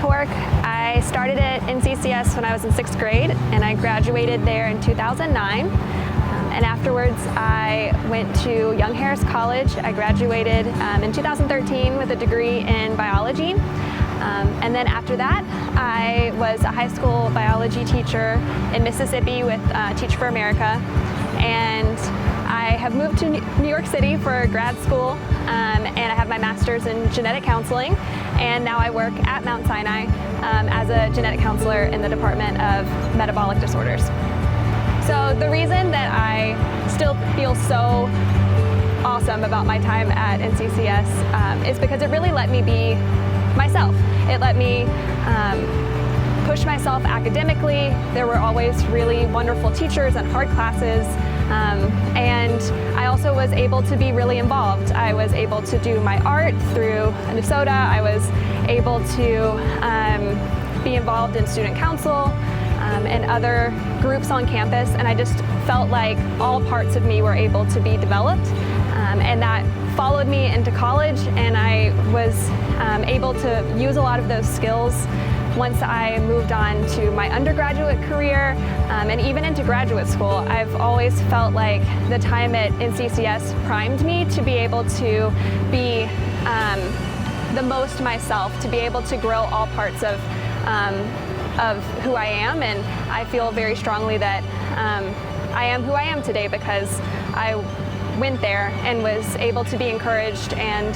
Cork. I started at NCCS when I was in 6th grade, and I graduated there in 2009. And afterwards, I went to Young Harris College. I graduated in 2013 with a degree in biology. And then after that, I was a high school biology teacher in Mississippi with Teach for America. And I have moved to New York City for grad school, and I have my master's in genetic counseling. And now I work at Mount Sinai as a genetic counselor in the Department of Metabolic Disorders. So the reason that I still feel so awesome about my time at NCCS is because it really let me be myself. It let me push myself academically. There were always really wonderful teachers and hard classes. And I also was able to be really involved. I was able to do my art through Minnesota. I was able to be involved in student council and other groups on campus, and I just felt like all parts of me were able to be developed, and that followed me into college, and I was able to use a lot of those skills once I moved on to my undergraduate career and even into graduate school. I've always felt like the time at NCCS primed me to be able to be the most myself, to be able to grow all parts of who I am, and I feel very strongly that I am who I am today because I went there and was able to be encouraged and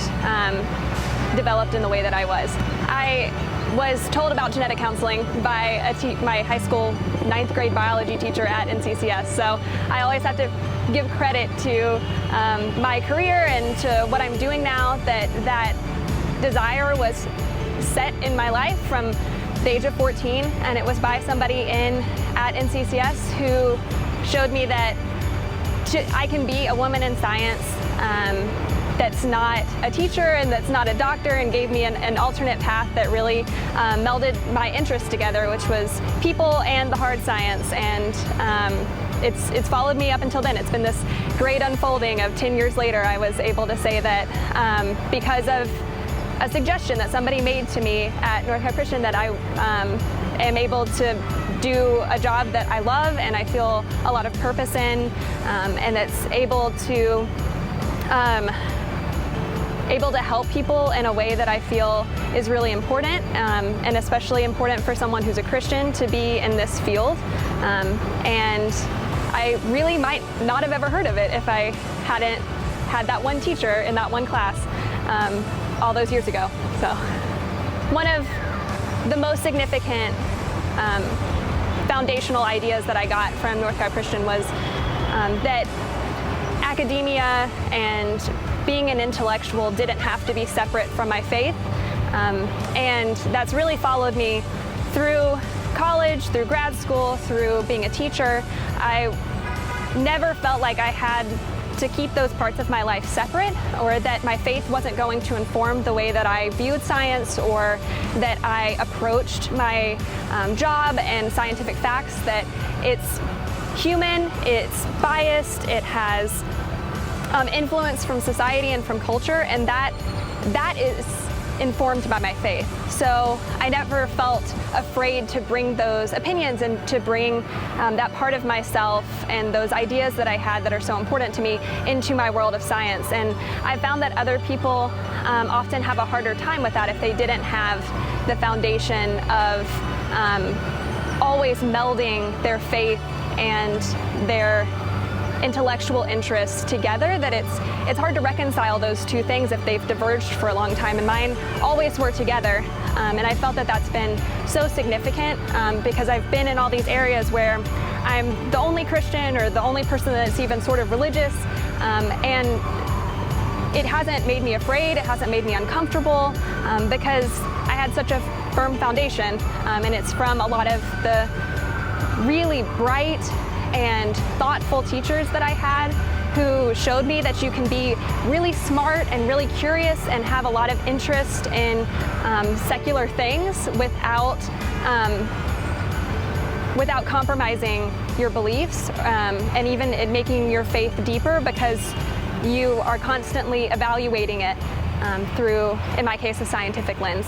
developed in the way that I was. I was told about genetic counseling by my high school 9th grade biology teacher at NCCS, so I always have to give credit to my career and to what I'm doing now, that desire was set in my life from the age of 14, and it was by somebody at NCCS who showed me that I can be a woman in science that's not a teacher and that's not a doctor, and gave me an alternate path that really melded my interests together, which was people and the hard science, and it's followed me up until then. It's been this great unfolding of 10 years later. I was able to say that because of a suggestion that somebody made to me at Northside Christian, that I am able to do a job that I love and I feel a lot of purpose in, and that's able to help people in a way that I feel is really important, and especially important for someone who's a Christian to be in this field. And I really might not have ever heard of it if I hadn't had that one teacher in that one class all those years ago. So one of the most significant foundational ideas that I got from Northside Christian was that academia and being an intellectual didn't have to be separate from my faith, and that's really followed me through college, through grad school, through being a teacher. I never felt like I had to keep those parts of my life separate, or that my faith wasn't going to inform the way that I viewed science or that I approached my job and scientific facts. That it's human, it's biased, it has influence from society and from culture, and that is informed by my faith. So I never felt afraid to bring those opinions and to bring that part of myself and those ideas that I had that are so important to me into my world of science. And I found that other people often have a harder time with that if they didn't have the foundation of always melding their faith and their intellectual interests together, that it's hard to reconcile those two things if they've diverged for a long time, and mine always were together. And I felt that that's been so significant because I've been in all these areas where I'm the only Christian or the only person that's even sort of religious, and it hasn't made me afraid, it hasn't made me uncomfortable, because I had such a firm foundation, and it's from a lot of the really bright and thoughtful teachers that I had, who showed me that you can be really smart and really curious and have a lot of interest in secular things without compromising your beliefs, and even in making your faith deeper, because you are constantly evaluating it through, in my case, a scientific lens.